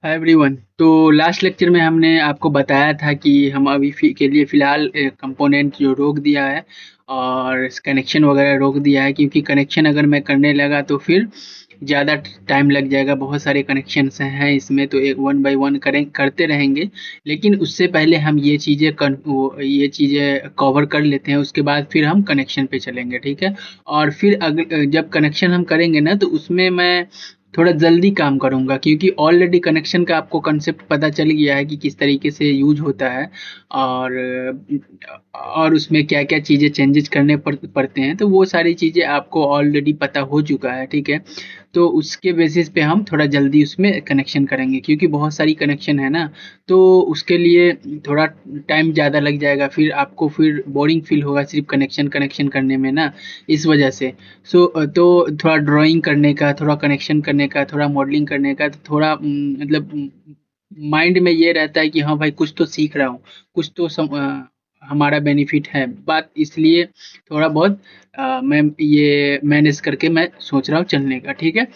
Hi everyone. तो last lecture में हमने आपको बताया था कि हम अभी के लिए फ़िलहाल कंपोनेंट जो रोक दिया है और कनेक्शन वगैरह रोक दिया है, क्योंकि कनेक्शन अगर मैं करने लगा तो फिर ज़्यादा टाइम लग जाएगा। बहुत सारे कनेक्शंस हैं इसमें, तो एक वन बाय वन करें करते रहेंगे। लेकिन उससे पहले हम ये चीज़ें कवर कर लेते हैं, उसके बाद फिर हम कनेक्शन पे चलेंगे, ठीक है। और फिर जब कनेक्शन हम करेंगे ना, तो उसमें मैं थोड़ा जल्दी काम करूँगा, क्योंकि ऑलरेडी कनेक्शन का आपको कंसेप्ट पता चल गया है कि किस तरीके से यूज होता है। और उसमें क्या-क्या चीज़ें चेंजेस करने पड़ते हैं, तो वो सारी चीज़ें आपको ऑलरेडी पता हो चुका है, ठीक है। तो उसके बेसिस पे हम थोड़ा जल्दी उसमें कनेक्शन करेंगे, क्योंकि बहुत सारी कनेक्शन है ना, तो उसके लिए थोड़ा टाइम ज़्यादा लग जाएगा। फिर आपको फिर बोरिंग फील होगा सिर्फ कनेक्शन कनेक्शन करने में ना, इस वजह से। तो थोड़ा ड्राइंग करने का, थोड़ा कनेक्शन करने का, थोड़ा मॉडलिंग करने का, तो थोड़ा मतलब माइंड में ये रहता है कि हाँ भाई, कुछ तो सीख रहा हूँ, कुछ तो हमारा बेनिफिट है। बात इसलिए थोड़ा बहुत मैं ये मैनेज करके मैं सोच रहा हूँ चलने का, ठीक है।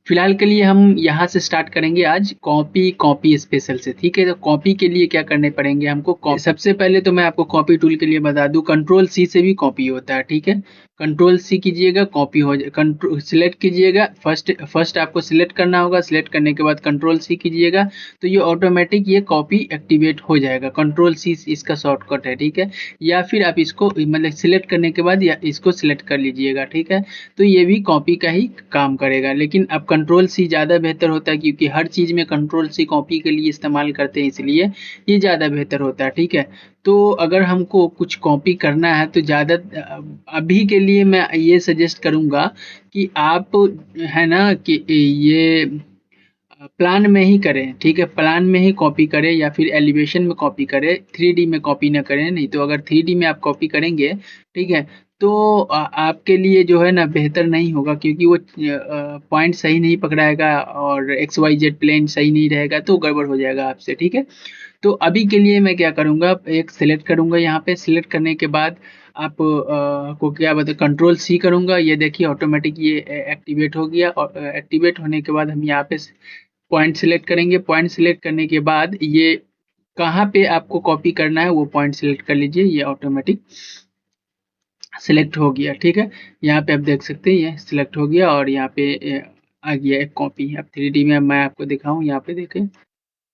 फिलहाल के लिए हम यहाँ से स्टार्ट करेंगे आज कॉपी स्पेशल से, ठीक है। तो कॉपी के लिए क्या करने पड़ेंगे हमको, सबसे पहले तो मैं आपको कॉपी टूल के लिए बता दूं, कंट्रोल सी से भी कॉपी होता है, ठीक है। कंट्रोल सी कीजिएगा, कॉपी हो जाए। कंट्रोल सिलेक्ट कीजिएगा, फर्स्ट आपको सिलेक्ट करना होगा। सिलेक्ट करने के बाद कंट्रोल सी कीजिएगा, तो ये ऑटोमेटिक ये कॉपी एक्टिवेट हो जाएगा। कंट्रोल सी इसका शॉर्टकट है, ठीक है। या फिर आप इसको मतलब सिलेक्ट करने के बाद या इसको सिलेक्ट कर लीजिएगा, ठीक है। तो ये भी कॉपी का ही काम करेगा, लेकिन अब कंट्रोल सी ज़्यादा बेहतर होता है, क्योंकि हर चीज़ में कंट्रोल सी कॉपी के लिए इस्तेमाल करते हैं, इसलिए ये ज़्यादा बेहतर होता है, ठीक है। तो अगर हमको कुछ कॉपी करना है तो ज़्यादा अभी के लिए मैं ये सजेस्ट करूँगा कि आप, है ना, कि ये प्लान में ही करें, ठीक है। प्लान में ही कॉपी करें या फिर एलिवेशन में कॉपी करें, 3D में कॉपी ना करें। नहीं तो अगर 3D में आप कॉपी करेंगे, ठीक है, तो आपके लिए जो है ना बेहतर नहीं होगा, क्योंकि वो पॉइंट सही नहीं पकड़ाएगा और एक्स वाई जेड प्लेन सही नहीं रहेगा, तो गड़बड़ हो जाएगा आपसे, ठीक है। तो अभी के लिए मैं क्या करूँगा, एक सिलेक्ट करूँगा। यहाँ पे सिलेक्ट करने के बाद आप को क्या बताए, कंट्रोल सी करूँगा। ये देखिए ऑटोमेटिक ये एक्टिवेट हो गया, और एक्टिवेट होने के बाद हम यहाँ पे पॉइंट सिलेक्ट करेंगे। पॉइंट सिलेक्ट करने के बाद ये कहाँ पे आपको कॉपी करना है वो पॉइंट सिलेक्ट कर लीजिए, ये ऑटोमेटिक सिलेक्ट हो गया, ठीक है। यहाँ पे आप देख सकते हैं ये सिलेक्ट हो गया, और यहाँ पे आ गया एक कॉपी। अब 3D में मैं आपको दिखाऊं, यहाँ पे देखें,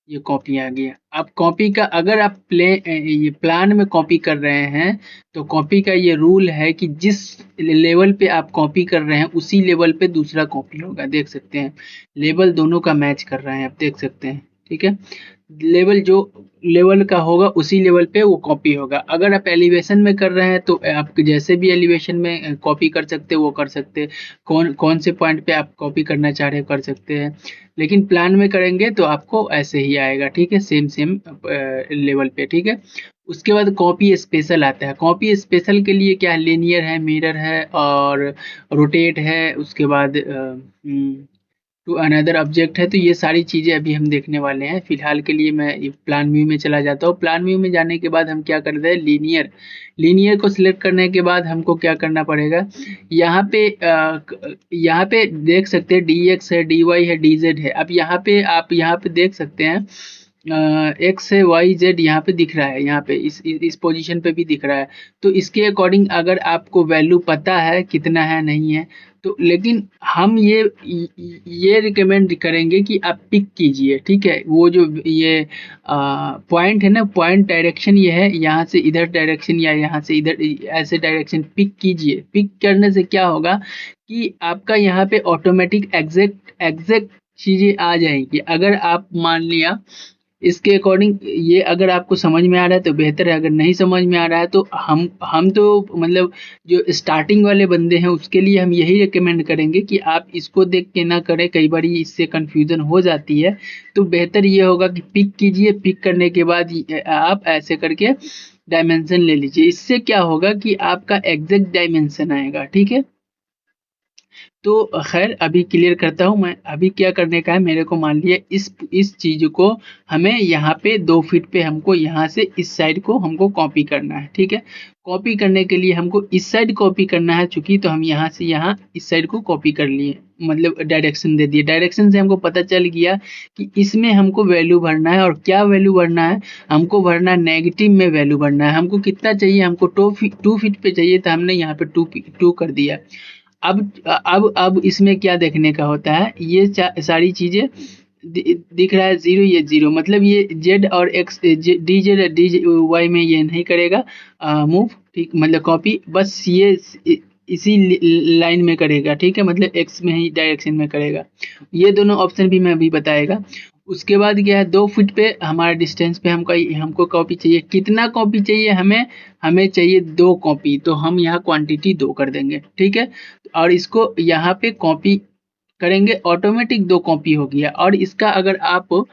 ये कॉपी आ गया। अब कॉपी का अगर आप ये प्लान में कॉपी कर रहे हैं, तो कॉपी का ये रूल है कि जिस लेवल पे आप कॉपी कर रहे हैं उसी लेवल पे दूसरा कॉपी होगा। देख सकते हैं लेवल दोनों का मैच कर रहे हैं, आप देख सकते हैं, ठीक है। लेवल जो लेवल का होगा उसी लेवल पे वो कॉपी होगा। अगर आप एलिवेशन में कर रहे हैं तो आप जैसे भी एलिवेशन में कॉपी कर सकते हैं वो कर सकते हैं। कौन कौन से पॉइंट पे आप कॉपी करना चाह रहे हैं कर सकते हैं। लेकिन प्लान में करेंगे तो आपको ऐसे ही आएगा, ठीक है, सेम सेम लेवल पे, ठीक है। उसके बाद कॉपी स्पेशल आता है। कॉपी स्पेशल के लिए क्या है, लीनियर है, मिरर है और रोटेट है। उसके बाद टू अनदर ऑब्जेक्ट है। तो ये सारी चीज़ें अभी हम देखने वाले हैं। फिलहाल के लिए मैं प्लान व्यू में चला जाता हूँ। प्लान व्यू में जाने के बाद हम क्या करते हैं, लीनियर को सिलेक्ट करने के बाद हमको क्या करना पड़ेगा, यहाँ पे देख सकते हैं डी एक्स है, डी वाई है, डी जेड है। अब यहाँ पे आप यहाँ पे देख सकते हैं एक्स है, वाई जेड यहाँ पे दिख रहा है, यहाँ पे इस पोजीशन पे भी दिख रहा है। तो इसके अकॉर्डिंग अगर आपको वैल्यू पता है कितना है नहीं है, तो लेकिन हम ये रिकमेंड करेंगे कि आप पिक कीजिए, ठीक है। वो जो ये पॉइंट है ना, पॉइंट डायरेक्शन ये है, यहाँ से इधर डायरेक्शन या यहाँ से इधर, ऐसे डायरेक्शन पिक कीजिए। पिक करने से क्या होगा कि आपका यहाँ पे ऑटोमेटिक एग्जैक्ट एग्जैक्ट चीज़ें आ जाएंगी। अगर आप मान लिया इसके अकॉर्डिंग, ये अगर आपको समझ में आ रहा है तो बेहतर है, अगर नहीं समझ में आ रहा है तो हम तो मतलब जो स्टार्टिंग वाले बंदे हैं उसके लिए हम यही रिकमेंड करेंगे कि आप इसको देख के ना करें, कई बार इससे कंफ्यूजन हो जाती है। तो बेहतर ये होगा कि पिक कीजिए। पिक करने के बाद आप ऐसे करके डायमेंशन ले लीजिए। इससे क्या होगा कि आपका एग्जैक्ट डायमेंशन आएगा, ठीक है। तो खैर अभी क्लियर करता हूँ मैं। अभी क्या करने का है मेरे को, मान लिया इस चीज़ को हमें यहाँ पे 2 फीट पे हमको यहाँ से इस साइड को हमको कॉपी करना है, ठीक है। कॉपी करने के लिए हमको इस साइड कॉपी करना है, चूंकि तो हम यहाँ से यहाँ इस साइड को कॉपी कर लिए, मतलब डायरेक्शन दे दिए। डायरेक्शन से हमको पता चल गया कि इसमें हमको वैल्यू भरना है, और क्या वैल्यू भरना है, हमको भरना है नेगेटिव में वैल्यू भरना है। हमको कितना चाहिए, हमको 2 फीट पे चाहिए, तो हमने यहाँ पे 2 कर दिया। अब इसमें क्या देखने का होता है, ये सारी चीजें दिख रहा है जीरो, ये जीरो, मतलब ये जेड और x, d z d y में ये नहीं करेगा मूव, ठीक, मतलब कॉपी, बस ये इसी लाइन में करेगा, ठीक है, मतलब एक्स में ही डायरेक्शन में करेगा। ये दोनों ऑप्शन भी मैं अभी बताएगा। उसके बाद क्या है, 2 फीट पे हमारा डिस्टेंस पे हमको कॉपी चाहिए। कितना कॉपी चाहिए हमें, हमें चाहिए 2 कॉपी, तो हम यहाँ क्वांटिटी 2 कर देंगे, ठीक है। और इसको यहाँ पे कॉपी करेंगे, ऑटोमेटिक 2 कॉपी हो गया। और इसका अगर आप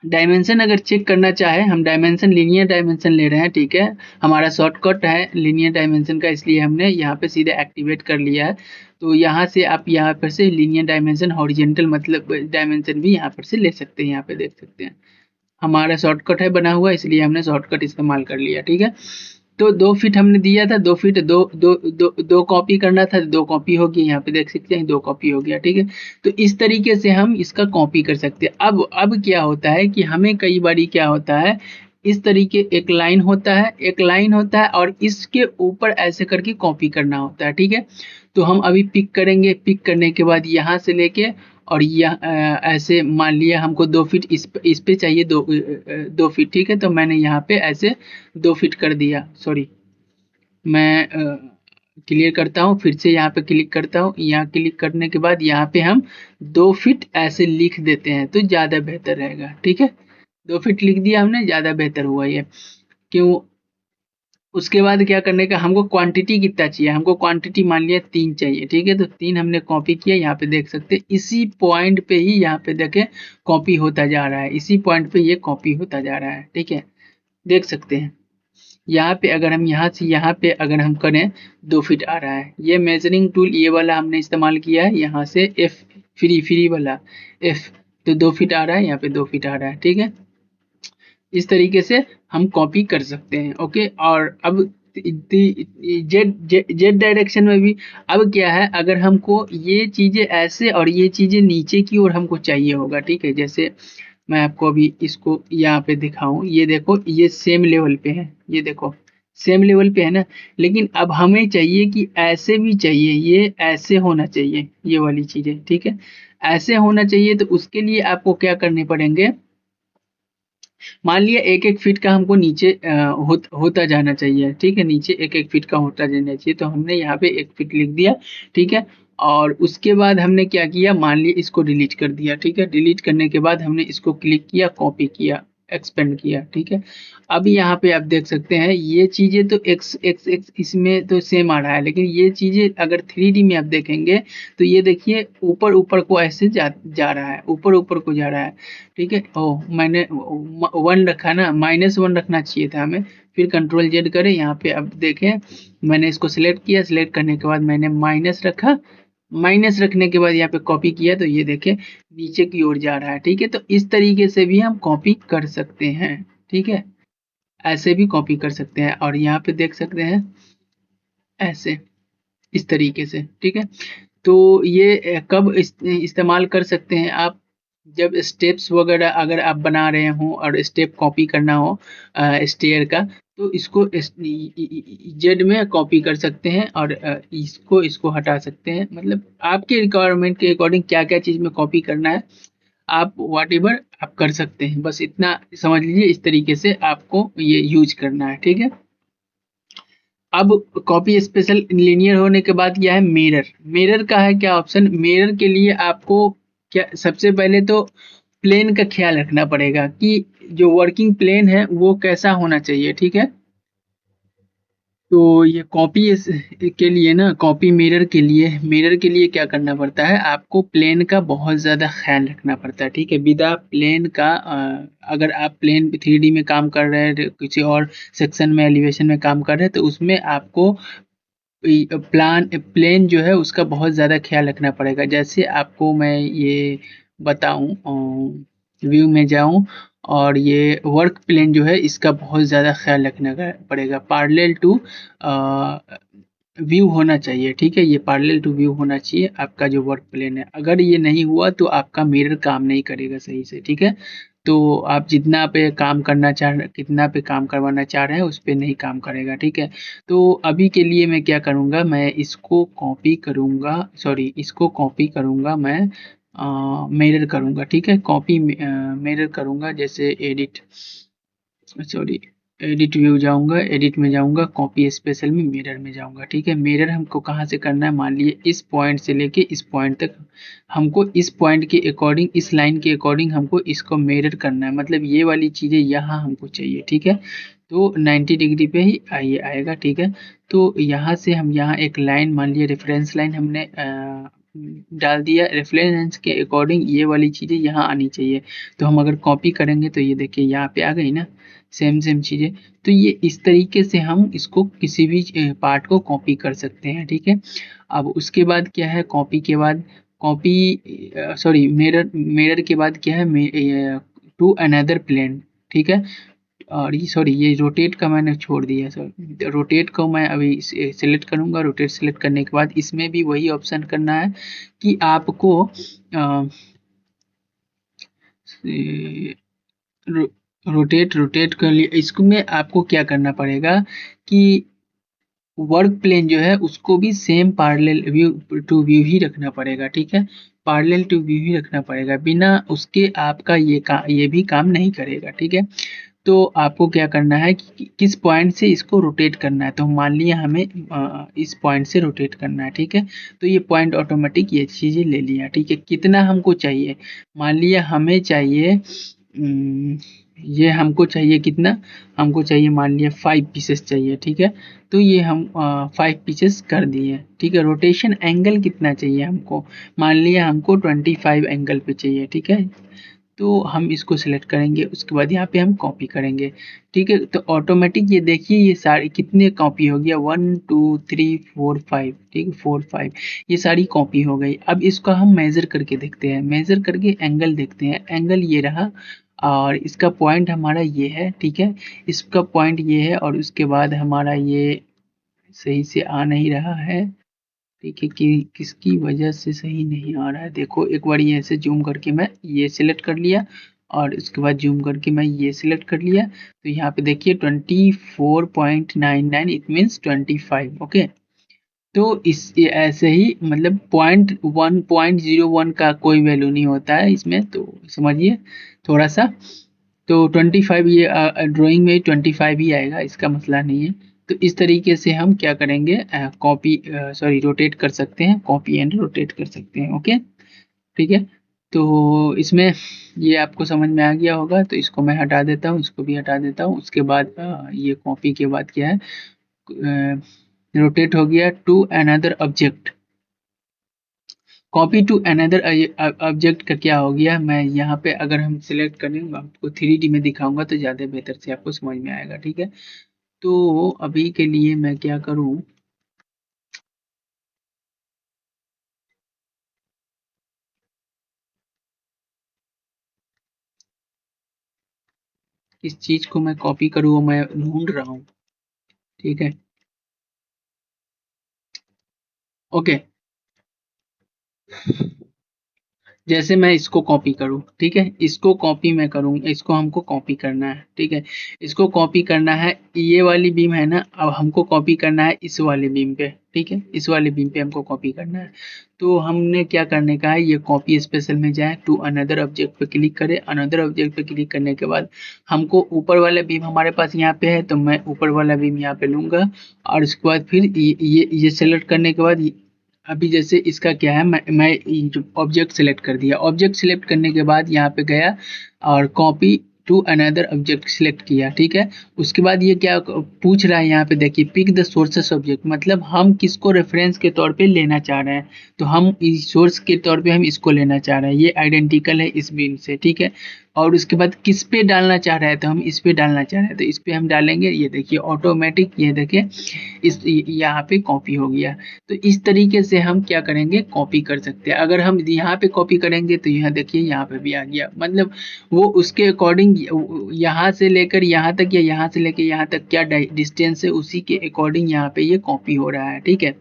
डायमेंशन अगर चेक करना चाहे, हम डायमेंशन लीनियर डायमेंशन ले रहे हैं, ठीक है, हमारा शॉर्टकट है लीनियर डायमेंशन का, इसलिए हमने यहाँ पे सीधे एक्टिवेट कर लिया है। तो यहाँ से आप यहाँ पर से लीनियर डायमेंशन हॉरिजेंटल मतलब डायमेंशन भी यहाँ पर से ले सकते हैं, यहाँ पे देख सकते हैं हमारा शॉर्टकट है बना हुआ, इसलिए हमने शॉर्टकट इस्तेमाल कर लिया, ठीक है। तो 2 फीट हमने दिया था, 2 फीट, दो कॉपी करना था, 2 कॉपी हो गई, यहाँ पे देख सकते हैं 2 कॉपी हो गया, ठीक है। तो इस तरीके से हम इसका कॉपी कर सकते हैं। अब क्या होता है कि हमें कई बारी क्या होता है, इस तरीके एक लाइन होता है, एक लाइन होता है, और इसके ऊपर ऐसे करके कॉपी करना होता है, ठीक है। तो हम अभी पिक करेंगे, पिक करने के बाद यहाँ से लेके और यह ऐसे मान लिया हमको 2 फीट इस पे चाहिए, 2 फीट, ठीक है। तो मैंने यहाँ पे ऐसे 2 फीट कर दिया, सॉरी, मैं क्लियर करता हूँ, फिर से यहाँ पे क्लिक करता हूँ। यहाँ क्लिक करने के बाद यहाँ पे हम 2 फीट ऐसे लिख देते हैं, तो ज़्यादा बेहतर रहेगा, ठीक है। 2 फीट लिख दिया हमने, ज़्यादा बेहतर हुआ ये, क्यों। उसके बाद क्या करने का, हमको क्वांटिटी कितना चाहिए, हमको क्वांटिटी मान लिया 3 चाहिए, ठीक है। तो 3 हमने कॉपी किया, यहाँ पे देख सकते हैं इसी पॉइंट पे ही, यहाँ पे देखें कॉपी होता जा रहा है, इसी पॉइंट पे ये कॉपी होता जा रहा है, ठीक है, देख सकते हैं। यहाँ पे अगर हम यहाँ से यहाँ पे अगर हम करें, 2 फीट आ रहा है। ये मेजरिंग टूल ये वाला हमने इस्तेमाल किया है, यहाँ से एफ, फ्री वाला एफ, तो 2 फीट आ रहा है, यहाँ पे 2 फीट आ रहा है, ठीक है। इस तरीके से हम कॉपी कर सकते हैं, ओके। और अब जेड डायरेक्शन में भी अब क्या है, अगर हमको ये चीजें ऐसे और ये चीजें नीचे की ओर हमको चाहिए होगा, ठीक है। जैसे मैं आपको अभी इसको यहाँ पे दिखाऊं, ये देखो ये सेम लेवल पे है, ये देखो सेम लेवल पे है ना। लेकिन अब हमें चाहिए कि ऐसे भी चाहिए, ये ऐसे होना चाहिए, ये वाली चीजें, ठीक है, ऐसे होना चाहिए। तो उसके लिए आपको क्या करने पड़ेंगे, मान लिया 1-1 फीट का हमको नीचे होता जाना चाहिए, ठीक है, नीचे 1-1 फीट का होता जाना चाहिए। तो हमने यहाँ पे 1 फीट लिख दिया, ठीक है। और उसके बाद हमने क्या किया, मान लिया इसको डिलीट कर दिया, ठीक है। डिलीट करने के बाद हमने इसको क्लिक किया, कॉपी किया, एक्सपेंड किया, ठीक है। अब यहाँ पे आप देख सकते हैं ये चीजें तो एक्स एक्स एक्स इसमें तो सेम आ रहा है, लेकिन ये चीजें अगर 3D में आप देखेंगे तो ये देखिए ऊपर ऊपर को ऐसे जा रहा है, ऊपर ऊपर को जा रहा है, ठीक है। ओ मैंने 1 रखा ना, -1 रखना चाहिए था हमें। फिर कंट्रोल जेड करें, यहाँ पे अब देखें मैंने इसको सिलेक्ट किया, सिलेक्ट करने के बाद मैंने माइनस रखा, माइनस रखने के बाद यहाँ पे कॉपी किया, तो ये देखें नीचे की ओर जा रहा है, ठीक है। तो इस तरीके से भी हम कॉपी कर सकते हैं, ठीक है, ऐसे भी कॉपी कर सकते हैं। और यहाँ पे देख सकते हैं ऐसे, इस तरीके से, ठीक है। तो ये कब इस्तेमाल कर सकते हैं आप, जब स्टेप्स वगैरह अगर आप बना रहे हो और स्टेप कॉपी करना हो स्टेयर का, तो इसको जेड में कॉपी कर सकते हैं, और इसको हटा सकते हैं, मतलब आपके रिक्वायरमेंट के अकॉर्डिंग क्या क्या चीज़ में कॉपी करना है आप व्हाट एवर आप कर सकते हैं, बस इतना समझ लीजिए। इस तरीके से आपको ये यूज करना है, ठीक है। अब कॉपी स्पेशल लीनियर होने के बाद क्या है, मिरर। मिरर का है क्या ऑप्शन, मिरर के लिए आपको क्या, सबसे पहले तो प्लेन का ख्याल रखना पड़ेगा कि जो वर्किंग प्लेन है वो कैसा होना चाहिए, ठीक है। तो ये कॉपी के लिए ना, कॉपी मिरर के लिए क्या करना पड़ता है, आपको प्लेन का बहुत ज़्यादा ख्याल रखना पड़ता है, ठीक है। विदा प्लेन का अगर आप प्लेन 3D में काम कर रहे हैं, किसी और सेक्शन में एलिवेशन में काम कर रहे हैं, तो उसमें आपको प्लेन जो है उसका बहुत ज़्यादा ख्याल रखना पड़ेगा। जैसे आपको मैं ये बताऊं, व्यू में जाऊं और ये वर्क प्लेन जो है इसका बहुत ज़्यादा ख्याल रखना पड़ेगा। पैरेलल टू व्यू होना चाहिए, ठीक है। ये पैरेलल टू व्यू होना चाहिए आपका जो वर्क प्लेन है। अगर ये नहीं हुआ तो आपका मिरर काम नहीं करेगा सही से, ठीक है। तो आप जितना पे काम करना चाह रहे, कितना पे काम करवाना चाह रहे हैं उस पे नहीं काम करेगा, ठीक है। तो अभी के लिए मैं क्या करूँगा, मैं इसको कॉपी करूँगा, सॉरी इसको कॉपी करूँगा मैं, मिरर करूँगा, ठीक है। कॉपी मिरर करूँगा, जैसे एडिट, सॉरी एडिट व्यू जाऊंगा, एडिट में जाऊंगा, कॉपी स्पेशल में मिरर में जाऊंगा, ठीक है। मिरर हमको कहाँ से करना है, मान लिए इस पॉइंट से लेके इस पॉइंट तक, हमको इस पॉइंट के अकॉर्डिंग, इस लाइन के अकॉर्डिंग हमको इसको मिरर करना है। मतलब ये वाली चीज़ें यहाँ हमको चाहिए, ठीक है। तो 90 डिग्री पे ही ये आएगा, ठीक है। तो यहाँ से हम यहाँ एक लाइन, मान लिया रेफरेंस लाइन हमने डाल दिया, रेफरेंस के अकॉर्डिंग ये वाली चीज़ें यहाँ आनी चाहिए। तो हम अगर कॉपी करेंगे तो ये देखिए यहाँ पे आ गई ना, सेम सेम चीज़ें। तो ये इस तरीके से हम इसको किसी भी पार्ट को कॉपी कर सकते हैं, ठीक है। अब उसके बाद क्या है, कॉपी के बाद, कॉपी सॉरी मिरर, मिरर के बाद क्या है, टू अनदर प्लेन, ठीक है। और ये सॉरी ये रोटेट का मैंने छोड़ दिया सर, रोटेट को मैं अभी सिलेक्ट करूंगा। रोटेट सिलेक्ट करने के बाद इसमें भी वही ऑप्शन करना है कि आपको रो, रोटेट कर लिए। इसको में आपको क्या करना पड़ेगा कि वर्क प्लेन जो है उसको भी same parallel view to view ही रखना पड़ेगा, ठीक है। पैरेलल टू व्यू ही रखना पड़ेगा, बिना उसके आपका ये भी काम नहीं करेगा, ठीक है। तो आपको क्या करना है कि किस पॉइंट से इसको रोटेट करना है। तो मान लिया हमें इस पॉइंट से रोटेट करना है, ठीक है। तो ये पॉइंट ऑटोमेटिक ये चीज़ें ले लिया, ठीक है। कितना हमको चाहिए, मान लिया हमें चाहिए, ये हमको चाहिए कितना, हमको चाहिए मान लिया 5 पीसेस चाहिए, ठीक है। तो ये हम 5 पीसेस कर दिए, ठीक है। रोटेशन एंगल कितना चाहिए हमको, मान लिया हमको 25 एंगल पे चाहिए, ठीक है। तो हम इसको सिलेक्ट करेंगे, उसके बाद यहाँ पे हम कॉपी करेंगे, ठीक है। तो ऑटोमेटिक ये देखिए ये सारी कितने कॉपी हो गया, 1 2 3 4 5, ठीक है, 4 5 ये सारी कॉपी हो गई। अब इसको हम मेजर करके देखते हैं, मेजर करके एंगल देखते हैं। एंगल ये रहा और इसका पॉइंट हमारा ये है, ठीक है। इसका पॉइंट ये है और उसके बाद हमारा ये सही से आ नहीं रहा है, ठीक है। कि किसकी वजह से सही नहीं आ रहा है, देखो एक बार ये ऐसे जूम करके मैं ये सिलेक्ट कर लिया और उसके बाद जूम करके मैं ये सिलेक्ट कर लिया। तो यहाँ पे देखिए 24.99, इट मीन्स 25, ओके। तो इस ऐसे ही मतलब 0.01 का कोई वैल्यू नहीं होता है इसमें, तो समझिए थोड़ा सा। तो 25 ये ड्राइंग में 25 ही आएगा, इसका मसला नहीं है। तो इस तरीके से हम क्या करेंगे, कॉपी सॉरी रोटेट कर सकते हैं, कॉपी एंड रोटेट कर सकते हैं, ओके, ठीक है। तो इसमें ये आपको समझ में आ गया होगा। तो इसको मैं हटा देता हूँ, इसको भी हटा देता हूँ। उसके बाद ये कॉपी के बाद क्या है, रोटेट हो गया to another object, copy to another object का क्या हो गया, मैं यहाँ पे अगर हम सिलेक्ट करेंगे आपको 3D में दिखाऊंगा तो ज़्यादा बेहतर से आपको समझ में आएगा, ठीक है। तो अभी के लिए मैं क्या करूँ, किस चीज़ को मैं कॉपी करूँ वो मैं ढूंढ रहा हूँ, ठीक है, ओके। जैसे मैं इसको कॉपी करूँ, ठीक है, इसको कॉपी मैं करूँ, इसको हमको कॉपी करना है, ठीक है। इसको कॉपी करना है, ये वाली बीम है ना, अब हमको कॉपी करना है इस वाले बीम पे, ठीक है। इस वाले बीम पे हमको कॉपी करना है। तो हमने क्या करने का है, ये कॉपी स्पेशल में जाए, टू अनदर ऑब्जेक्ट पे क्लिक करें। अनदर ऑब्जेक्ट पे क्लिक करने के बाद हमको ऊपर वाला बीम हमारे पास यहाँ पे है, तो मैं ऊपर वाला बीम यहाँ पे लूंगा। और उसके बाद फिर ये सेलेक्ट करने के बाद अभी जैसे इसका क्या है, मैं ऑब्जेक्ट सेलेक्ट कर दिया। ऑब्जेक्ट सेलेक्ट करने के बाद यहाँ पे गया और copy to another object select किया, ठीक है। उसके बाद ये क्या पूछ रहा है यहाँ पे, देखिए पिक द सोर्सेस ऑब्जेक्ट, मतलब हम किसको रेफरेंस के तौर पे लेना चाह रहे हैं। तो हम इस सोर्स के तौर पे हम इसको लेना चाह रहे हैं, ये आइडेंटिकल है इस बीम से, ठीक है। और उसके बाद किस पे डालना चाह रहे हैं, तो हम इस पे डालना चाह रहे हैं, तो इस पे हम डालेंगे, ये देखिए ऑटोमेटिक, ये देखिए इस यहाँ पे कॉपी हो गया। तो इस तरीके से हम क्या करेंगे, कॉपी कर सकते हैं। अगर हम यहाँ पे कॉपी करेंगे तो यहाँ देखिए यहाँ पे भी आ गया, मतलब वो उसके अकॉर्डिंग यहाँ से लेकर यहाँ तक या यहाँ से लेकर यहाँ तक क्या डिस्टेंस है, उसी के अकॉर्डिंग यहाँ पे ये कॉपी हो रहा है, ठीक है।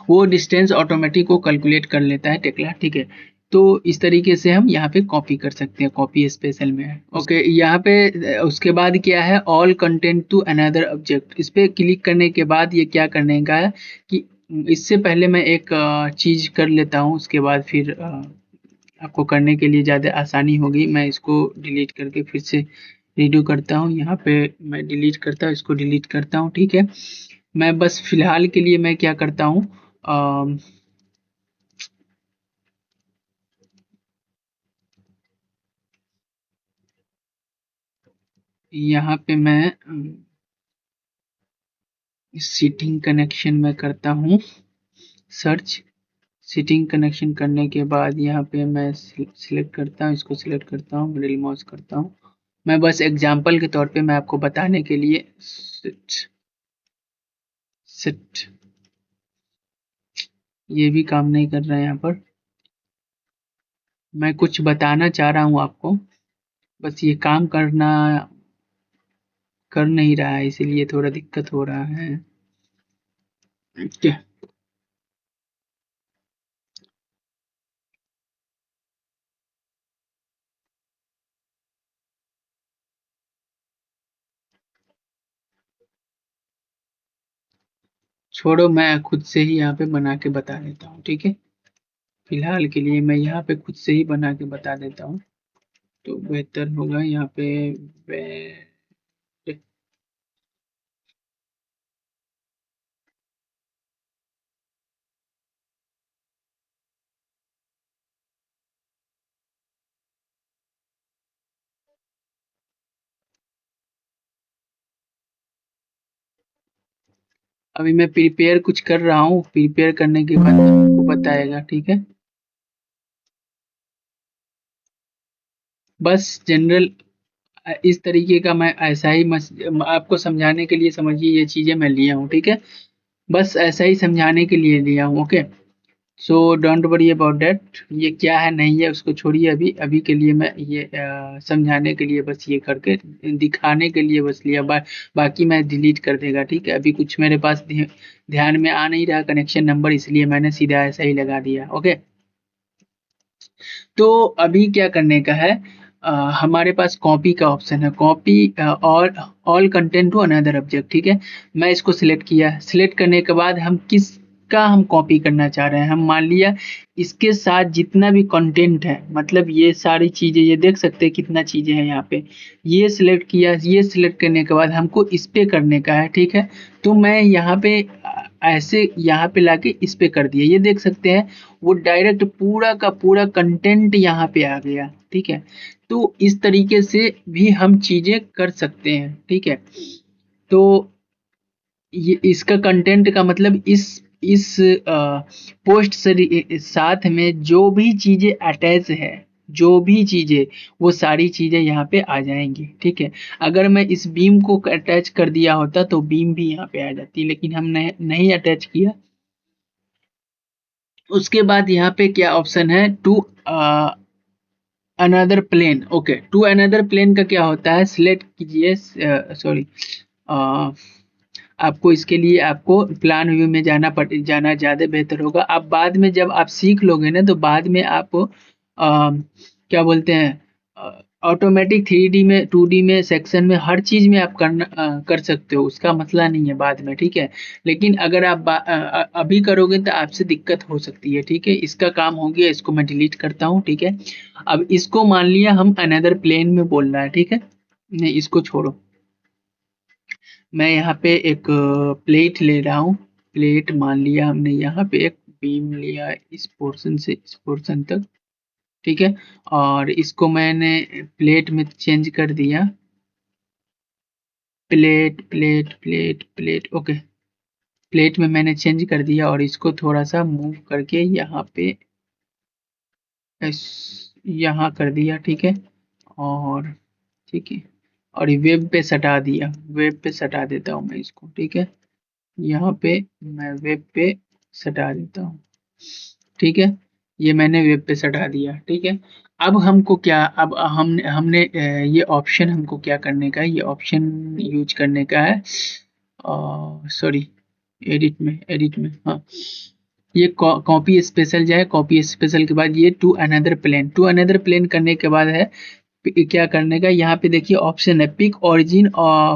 वो डिस्टेंस ऑटोमेटिक वो कैलकुलेट कर लेता है टेक्ला, ठीक है। तो इस तरीके से हम यहाँ पे कॉपी कर सकते हैं, कॉपी स्पेशल में है, ओके। यहाँ पे उसके बाद क्या है, all content to another object, इस पे क्लिक करने के बाद ये क्या करने का है कि इससे पहले मैं एक चीज कर लेता हूँ, उसके बाद फिर आपको करने के लिए ज़्यादा आसानी होगी। मैं इसको डिलीट करके फिर से रीडू करता हूँ, यहाँ पे मैं डिलीट करता हूँ, इसको डिलीट करता हूँ, ठीक है। मैं बस फिलहाल के लिए मैं क्या करता हूँ, यहाँ पे मैं सीटिंग कनेक्शन में करता हूँ सर्च। सीटिंग कनेक्शन करने के बाद यहाँ पे मैं सिलेक्ट करता हूँ, इसको सिलेक्ट करता हूँ, मिडिल माउस करता हूँ। मैं बस एग्जांपल के तौर पे मैं आपको बताने के लिए सेट, ये भी काम नहीं कर रहा है यहाँ पर। मैं कुछ बताना चाह रहा हूँ आपको, बस ये काम करना कर नहीं रहा है, इसीलिए थोड़ा दिक्कत हो रहा है, ठीक है। छोड़ो, मैं खुद से ही यहाँ पे बना के बता देता हूँ, ठीक है। फिलहाल के लिए मैं यहाँ पे खुद से ही बना के बता देता हूँ, तो बेहतर होगा यहाँ पे। अभी मैं प्रिपेयर कुछ कर रहा हूँ, प्रिपेयर करने के बाद आपको बताएगा, ठीक है। बस जनरल इस तरीके का मैं ऐसा ही आपको समझाने के लिए, समझिए ये चीजें मैं लिया हूँ, ठीक है। बस ऐसा ही समझाने के लिए लिया हूँ, okay. So don't worry about that, ये क्या है नहीं है उसको छोड़िए, अभी अभी के लिए मैं ये समझाने के लिए बस ये करके दिखाने के लिए बस लिया, बाकी मैं डिलीट कर देगा, ठीक है। अभी कुछ मेरे पास ध्यान में आ नहीं रहा कनेक्शन नंबर, इसलिए मैंने सीधा ऐसा ही लगा दिया, ओके। तो अभी क्या करने का है, हमारे पास कॉपी का ऑप्शन है, कॉपी और all content to another object, ठीक है। मैं इसको सिलेक्ट किया, सिलेक्ट करने के बाद हम किसका हम कॉपी करना चाह रहे हैं, हम मान लिया इसके साथ जितना भी कंटेंट है, मतलब ये सारी चीजें, ये देख सकते हैं कितना चीजें हैं यहाँ पे, ये सिलेक्ट किया, ये सिलेक्ट करने के बाद हमको इस पे करने का है, ठीक है। तो मैं यहाँ पे ऐसे यहाँ पे लाके इस पे कर दिया, ये देख सकते हैं वो डायरेक्ट पूरा का पूरा कंटेंट यहाँ पे आ गया, ठीक है। तो इस तरीके से भी हम चीजें कर सकते हैं, ठीक है। तो ये इसका कंटेंट का मतलब इस पोस्ट से साथ में जो भी चीजें अटैच है, जो भी चीजें, वो सारी चीजें यहाँ पे आ जाएंगी, ठीक है। अगर मैं इस बीम को अटैच कर दिया होता तो बीम भी यहाँ पे आ जाती, लेकिन हम नहीं अटैच किया। उसके बाद यहाँ पे क्या ऑप्शन है, to another plane, okay. To another plane का क्या होता है, सिलेक्ट कीजिए, सॉरी, आपको इसके लिए आपको प्लान व्यू में जाना ज़्यादा बेहतर होगा। आप बाद में जब आप सीख लोगे ना, तो बाद में आप क्या बोलते हैं, ऑटोमेटिक 3D में, 2D में, सेक्शन में, हर चीज़ में आप कर सकते हो, उसका मसला नहीं है बाद में, ठीक है। लेकिन अगर आप अभी करोगे तो आपसे दिक्कत हो सकती है, ठीक है। इसका काम हो गया, इसको मैं डिलीट करता हूँ, ठीक है। अब इसको मान लिया हम अनदर प्लेन में बोलना है, ठीक है। नहीं, इसको छोड़ो, मैं यहाँ पे एक प्लेट ले रहा हूँ। प्लेट मान लिया हमने, यहाँ पे एक बीम लिया इस पोर्शन से इस पोर्शन तक, ठीक है। और इसको मैंने प्लेट में चेंज कर दिया, plate plate plate plate, okay. Plate में मैंने चेंज कर दिया और इसको थोड़ा सा मूव करके यहाँ पे यहाँ कर दिया, ठीक है। और ठीक है, और ये वेब पे सटा दिया, वेब पे सटा देता हूँ मैं इसको, ठीक है। यहाँ पे मैं वेब पे सटा देता हूँ, ठीक है। ये मैंने वेब पे सटा दिया, ठीक है। अब हमको क्या, अब हमने हमने ये ऑप्शन हमको क्या करने का है, ये ऑप्शन यूज करने का है, सॉरी, एडिट में हाँ, ये कॉपी स्पेशल जाए, कॉपी स्पेशल के बाद ये to another plane, to another plane करने के बाद है क्या करने का, यहाँ पे देखिए ऑप्शन है pick origin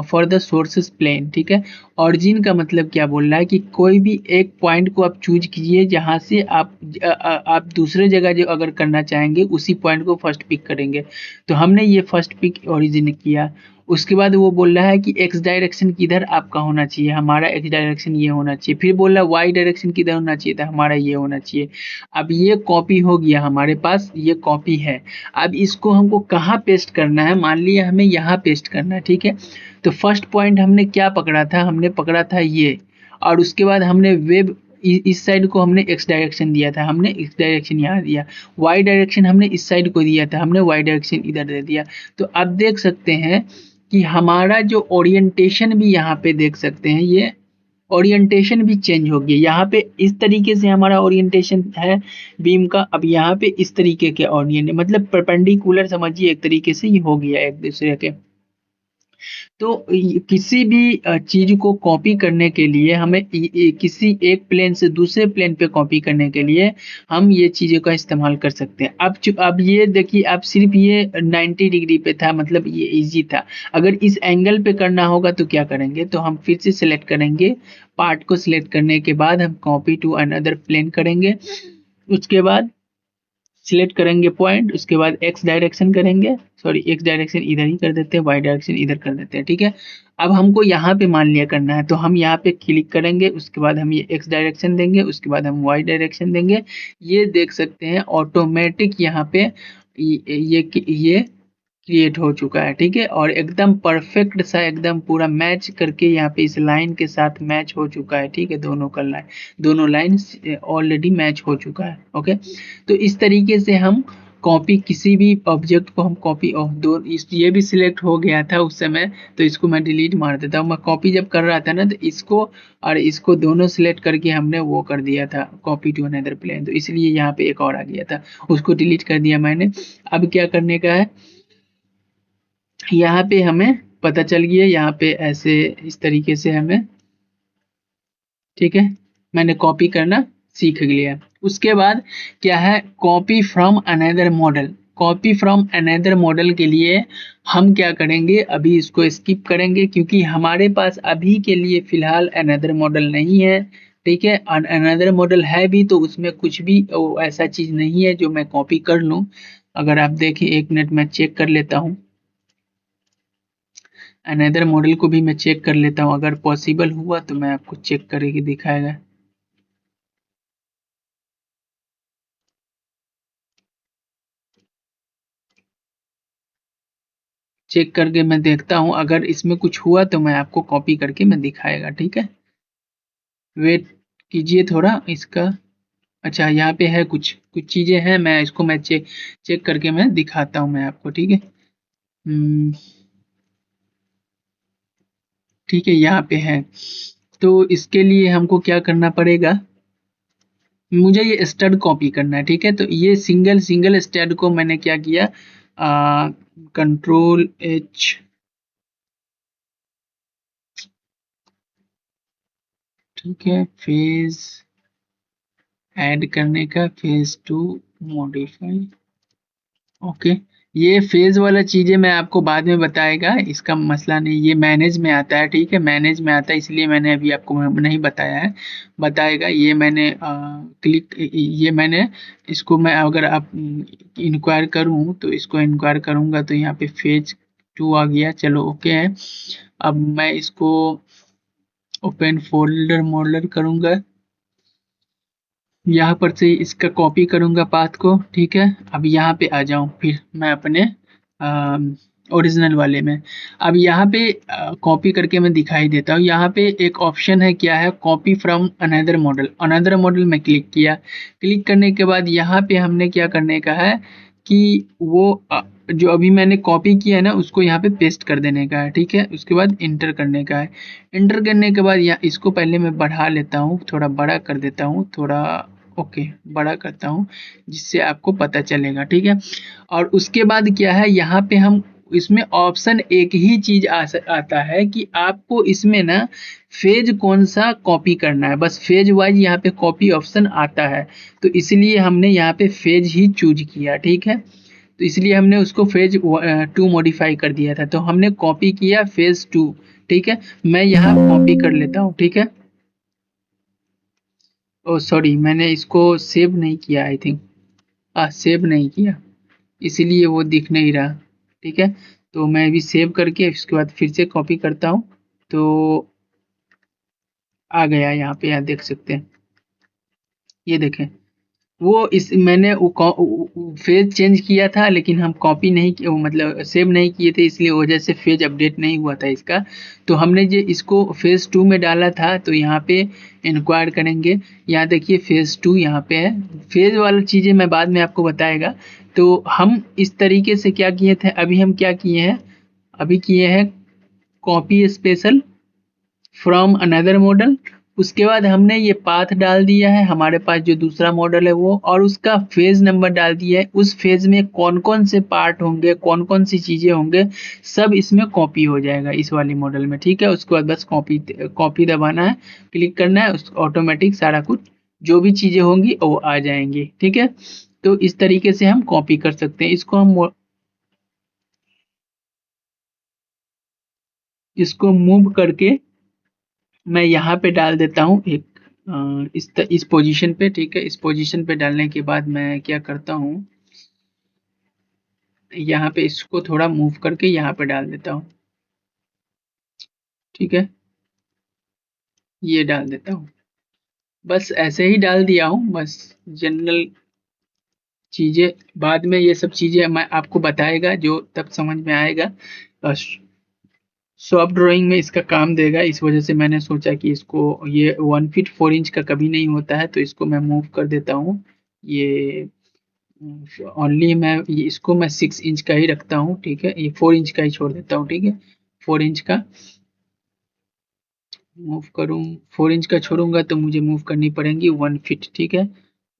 for the sources plane, ठीक है। ओरिजिन का मतलब क्या बोल रहा है कि कोई भी एक पॉइंट को आप चूज कीजिए जहाँ से आप दूसरे जगह जो अगर करना चाहेंगे उसी पॉइंट को फर्स्ट पिक करेंगे। तो हमने ये फर्स्ट पिक ओरिजिन किया। उसके बाद वो बोल रहा है कि एक्स डायरेक्शन किधर आपका होना चाहिए, हमारा एक्स डायरेक्शन ये होना चाहिए। फिर बोल रहा है वाई डायरेक्शन किधर होना चाहिए, था हमारा ये होना चाहिए। अब ये कॉपी हो गया हमारे पास, ये कॉपी है। अब इसको हमको कहाँ पेस्ट करना है, मान लिया हमें यहाँ पेस्ट करना है, ठीक है। तो फर्स्ट पॉइंट हमने क्या पकड़ा था, हमने पकड़ा था ये, और उसके बाद हमने वेब इस साइड को हमने एक्स डायरेक्शन दिया था, हमने एक्स डायरेक्शन यहाँ दिया। वाई डायरेक्शन हमने इस साइड को दिया था, हमने वाई डायरेक्शन इधर दे दिया। तो अब देख सकते हैं कि हमारा जो ओरिएंटेशन भी यहाँ पे देख सकते हैं, ये ओरिएंटेशन भी चेंज हो गया। यहाँ पे इस तरीके से हमारा ओरिएंटेशन है बीम का, अब यहाँ पे इस तरीके के ओरिएंट, मतलब परपेंडिकुलर समझिए, एक तरीके से ये हो गया एक दूसरे के। तो किसी भी चीज को कॉपी करने के लिए हमें किसी एक प्लेन से दूसरे प्लेन पे कॉपी करने के लिए हम ये चीजों का इस्तेमाल कर सकते हैं। अब ये देखिए, अब सिर्फ ये 90 डिग्री पे था, मतलब ये इजी था। अगर इस एंगल पे करना होगा तो क्या करेंगे, तो हम फिर से सिलेक्ट करेंगे, पार्ट को सिलेक्ट करने के बाद हम कॉपी टू अनदर प्लेन करेंगे। उसके बाद सिलेक्ट करेंगे पॉइंट, उसके बाद एक्स डायरेक्शन करेंगे, सॉरी एक्स डायरेक्शन इधर ही कर देते हैं, वाई डायरेक्शन इधर कर देते हैं, ठीक है। अब हमको यहाँ पे मान लिया करना है, तो हम यहाँ पे क्लिक करेंगे, उसके बाद हम ये एक्स डायरेक्शन देंगे, उसके बाद हम वाई डायरेक्शन देंगे। ये देख सकते हैं ऑटोमेटिक यहाँ पे ये क्रिएट हो चुका है, ठीक है। और एकदम परफेक्ट सा, एकदम पूरा मैच करके यहाँ पे इस लाइन के साथ मैच हो चुका है, ठीक है। दोनों का लाइन, दोनों लाइन ऑलरेडी मैच हो चुका है, ओके। तो इस तरीके से हम कॉपी, किसी भी ऑब्जेक्ट को हम कॉपी ऑफ दो, इस ये भी सिलेक्ट हो गया था उस समय, तो इसको मैं डिलीट मार देता हूँ। मैं कॉपी जब कर रहा था ना, तो इसको और इसको दोनों सिलेक्ट करके हमने वो कर दिया था, कॉपी टू अनदर प्लेन, तो इसलिए यहाँ पे एक और आ गया था, उसको डिलीट कर दिया मैंने। अब क्या करने का है, यहाँ पे हमें पता चल गया, यहाँ पे ऐसे इस तरीके से हमें, ठीक है, मैंने कॉपी करना सीख लिया। उसके बाद क्या है, copy from another model. Copy from another model के लिए हम क्या करेंगे, अभी इसको स्किप करेंगे क्योंकि हमारे पास अभी के लिए फिलहाल अनदर मॉडल नहीं है, ठीक है। अनदर मॉडल है भी तो उसमें कुछ भी ऐसा चीज नहीं है जो मैं कॉपी कर लूँ। अगर आप देखें, एक मिनट में चेक कर लेता हूँ, अनदर मॉडल को भी मैं चेक कर लेता हूँ, अगर पॉसिबल हुआ तो मैं आपको चेक करके दिखाएगा। चेक करके मैं देखता हूँ, अगर इसमें कुछ हुआ तो मैं आपको कॉपी करके मैं दिखाएगा, ठीक है। वेट कीजिए थोड़ा इसका। अच्छा, यहाँ पे है कुछ कुछ चीजें हैं, मैं इसको मैं चेक चेक करके मैं दिखाता हूँ मैं आपको, ठीक है। ठीक है, यहाँ पे है। तो इसके लिए हमको क्या करना पड़ेगा, मुझे ये स्टड कॉपी करना है, ठीक है। तो ये सिंगल सिंगल स्टड को मैंने क्या किया, कंट्रोल एच, ठीक है, फेज ऐड करने का, फेज टू मॉडिफाई, ओके। ये फेज वाला चीजें मैं आपको बाद में बताएगा, इसका मसला नहीं, ये मैनेज में आता है, ठीक है, मैनेज में आता है, इसलिए मैंने अभी आपको नहीं बताया है, बताएगा। ये मैंने क्लिक, ये मैंने इसको, मैं अगर आप इंक्वायर करूँ तो इसको इंक्वायर करूँगा तो यहाँ पे फेज टू आ गया, चलो ओके है। अब मैं इसको ओपन फोल्डर मोल्डर करूँगा, यहाँ पर से इसका कॉपी करूँगा पाथ को, ठीक है। अब यहाँ पे आ जाऊँ फिर मैं अपने ओरिजिनल वाले में। अब यहाँ पे कॉपी करके मैं दिखाई देता हूँ। यहाँ पे एक ऑप्शन है, क्या है, copy from another model. Another model में क्लिक किया। क्लिक करने के बाद यहाँ पे हमने क्या करने का है कि वो जो अभी मैंने कॉपी किया है ना उसको यहाँ पे पेस्ट कर देने का है, ठीक है। उसके बाद इंटर करने का है। इंटर करने के बाद यहाँ इसको पहले मैं बढ़ा लेता हूँ, थोड़ा बड़ा कर देता हूँ, थोड़ा ओके बड़ा करता हूँ जिससे आपको पता चलेगा, ठीक है। और उसके बाद क्या है, यहाँ पे हम इसमें ऑप्शन एक ही चीज आता है कि आपको इसमें ना फेज कौन सा कॉपी करना है, बस फेज वाइज यहाँ पे कॉपी ऑप्शन आता है। तो इसलिए हमने यहाँ पे फेज ही चूज किया, ठीक है। तो इसलिए हमने उसको फेज 2 मॉडिफाई कर दिया था, तो हमने कॉपी किया फेज 2, ठीक है। मैं यहाँ कॉपी कर लेता हूँ, ठीक है। ओ सॉरी, मैंने इसको सेव नहीं किया, आई थिंक सेव नहीं किया, इसीलिए वो दिख नहीं रहा, ठीक है। तो मैं अभी सेव करके उसके बाद फिर से कॉपी करता हूँ, तो आ गया यहाँ पे, यहाँ देख सकते हैं, ये देखें। वो इस मैंने फेज चेंज किया था लेकिन हम कॉपी नहीं वो मतलब सेव नहीं किए थे, इसलिए वजह से फेज अपडेट नहीं हुआ था इसका। तो हमने जो इसको फेज 2 में डाला था, तो यहाँ पे इंक्वायर करेंगे। यहाँ देखिए फेज 2 यहाँ पे है। फेज वाली चीज़ें मैं बाद में आपको बताएगा। तो हम इस तरीके से क्या किए थे, अभी हम क्या किए हैं, अभी किए हैं copy special from another model. उसके बाद हमने ये पाथ डाल दिया है हमारे पास जो दूसरा मॉडल है वो, और उसका फेज नंबर डाल दिया है। उस फेज में कौन कौन से पार्ट होंगे, कौन कौन सी चीजें होंगे, सब इसमें कॉपी हो जाएगा इस वाली मॉडल में, ठीक है। उसके बाद बस कॉपी कॉपी दबाना है, क्लिक करना है, उस ऑटोमेटिक सारा कुछ जो भी चीजें होंगी वो आ जाएंगी, ठीक है। तो इस तरीके से हम कॉपी कर सकते हैं इसको। हम इसको मूव करके मैं यहाँ पे डाल देता हूँ एक इस पोजीशन पे, ठीक है। इस पोजीशन पे डालने के बाद मैं क्या करता हूँ, यहाँ पे इसको थोड़ा मूव करके यहाँ पे डाल देता हूँ, ठीक है। ये डाल देता हूँ, बस ऐसे ही डाल दिया हूँ, बस जनरल चीजें बाद में ये सब चीजें मैं आपको बताएगा जो तब समझ में आएगा। सॉफ्ट ड्राइंग में इसका काम देगा, इस वजह से मैंने सोचा कि इसको, ये 1 फीट 4 इंच का कभी नहीं होता है, तो इसको मैं मूव कर देता हूँ। ये ओनली मैं इसको मैं 6 इंच का ही रखता हूँ, ठीक है। ये 4 इंच का ही छोड़ देता हूँ, ठीक है। 4 इंच का मूव करूँ, 4 इंच का छोड़ूंगा तो मुझे मूव करनी पड़ेगी 1 फीट, ठीक है।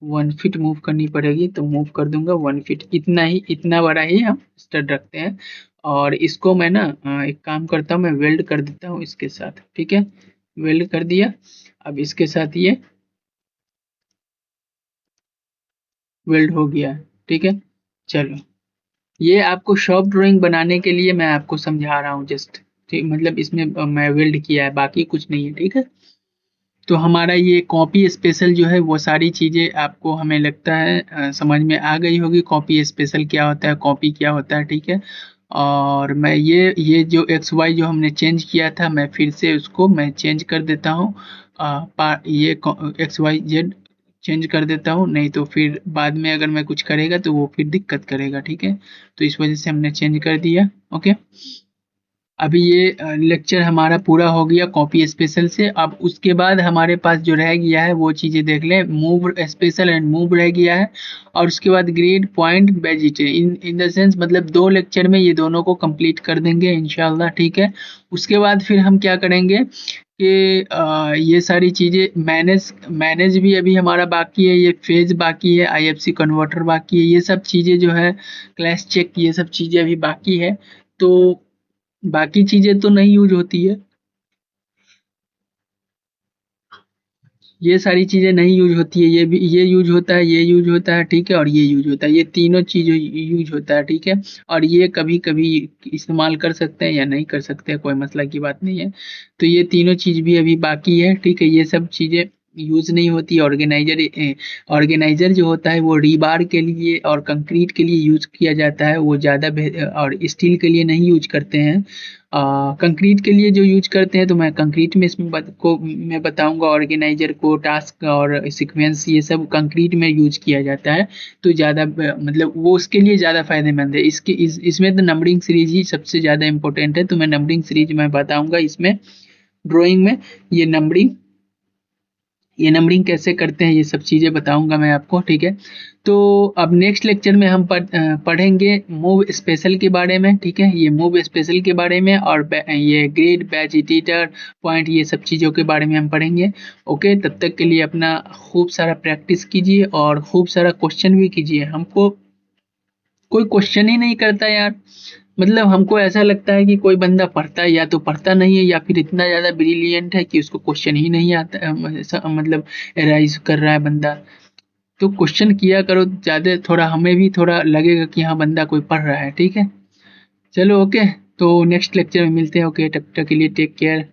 1 फीट मूव करनी पड़ेगी, तो मूव कर दूंगा 1 फीट, इतना ही, इतना बड़ा ही हम स्टड रखते हैं। और इसको मैं ना एक काम करता हूँ, मैं वेल्ड कर देता हूँ इसके साथ, ठीक है। वेल्ड कर दिया। अब इसके साथ ये वेल्ड हो गया, ठीक है। चलो, ये आपको शॉप ड्राइंग बनाने के लिए मैं आपको समझा रहा हूँ जस्ट, ठीक, मतलब इसमें मैं वेल्ड किया है, बाकी कुछ नहीं है, ठीक है। तो हमारा ये कॉपी स्पेशल जो है वो सारी चीज़ें आपको हमें लगता है समझ में आ गई होगी। कॉपी स्पेशल क्या होता है, कॉपी क्या होता है, ठीक है। और मैं ये जो एक्स वाई जो हमने चेंज किया था, मैं फिर से उसको मैं चेंज कर देता हूँ। ये एक्स वाई जेड चेंज कर देता हूँ, नहीं तो फिर बाद में अगर मैं कुछ करेगा तो वो फिर दिक्कत करेगा, ठीक है। तो इस वजह से हमने चेंज कर दिया, ओके। अभी ये लेक्चर हमारा पूरा हो गया कॉपी स्पेशल से। अब उसके बाद हमारे पास जो रह गया है वो चीज़ें देख लें। मूव स्पेशल एंड मूव रह गया है, और उसके बाद grid point weighted, in the sense मतलब 2 लेक्चर में ये दोनों को कंप्लीट कर देंगे इंशाल्लाह, ठीक है। उसके बाद फिर हम क्या करेंगे कि ये सारी चीज़ें मैनेज मैनेज भी अभी हमारा बाकी है, ये फेज बाकी है, आईएफसी कन्वर्टर बाकी है, ये सब चीज़ें जो है क्लैश चेक, ये सब चीज़ें अभी बाकी है। तो बाकी चीजें तो नहीं यूज होती है, ये सारी चीजें नहीं यूज होती है, ये भी ये यूज होता है, ये यूज होता है, ठीक है। और ये यूज होता है, ये तीनों चीजें यूज होता है, ठीक है। और ये कभी कभी इस्तेमाल कर सकते हैं या नहीं कर सकते हैं, कोई मसला की बात नहीं है। तो ये तीनों चीज भी अभी बाकी है, ठीक है। ये सब चीजें यूज नहीं होती। ऑर्गेनाइजर जो होता है वो रीबार के लिए और कंक्रीट के लिए यूज किया जाता है, वो ज़्यादा और स्टील के लिए नहीं यूज करते हैं। कंक्रीट के लिए जो यूज करते हैं तो मैं कंक्रीट में इसमें मैं बताऊंगा। ऑर्गेनाइजर को टास्क और सीक्वेंस ये सब कंक्रीट में यूज किया जाता है, तो ज़्यादा मतलब वो उसके लिए ज़्यादा फायदेमंद है। इसमें तो नंबरिंग सीरीज ही सबसे ज़्यादा इंपॉर्टेंट है, तो मैं नंबरिंग सीरीज मैं बताऊंगा इसमें। ड्राइंग में ये नंबरिंग ये नंबरिंग कैसे करते हैं ये सब चीज़ें बताऊंगा मैं आपको, ठीक है। तो अब नेक्स्ट लेक्चर में हम पढ़ेंगे मूव स्पेशल के बारे में, ठीक है। ये मूव स्पेशल के बारे में और ये ग्रेड वेजिटेटर पॉइंट ये सब चीज़ों के बारे में हम पढ़ेंगे। ओके, तब तक के लिए अपना खूब सारा प्रैक्टिस कीजिए और खूब सारा क्वेश्चन भी कीजिए। हमको कोई क्वेश्चन ही नहीं करता यार, मतलब हमको ऐसा लगता है कि कोई बंदा पढ़ता है या तो पढ़ता नहीं है या फिर इतना ज़्यादा ब्रिलियंट है कि उसको क्वेश्चन ही नहीं आता मतलब एराइज कर रहा है बंदा। तो क्वेश्चन किया करो ज़्यादा, थोड़ा हमें भी थोड़ा लगेगा कि हाँ बंदा कोई पढ़ रहा है, ठीक है। चलो ओके, तो नेक्स्ट लेक्चर में मिलते हैं। ओके, तब तक के लिए टेक केयर।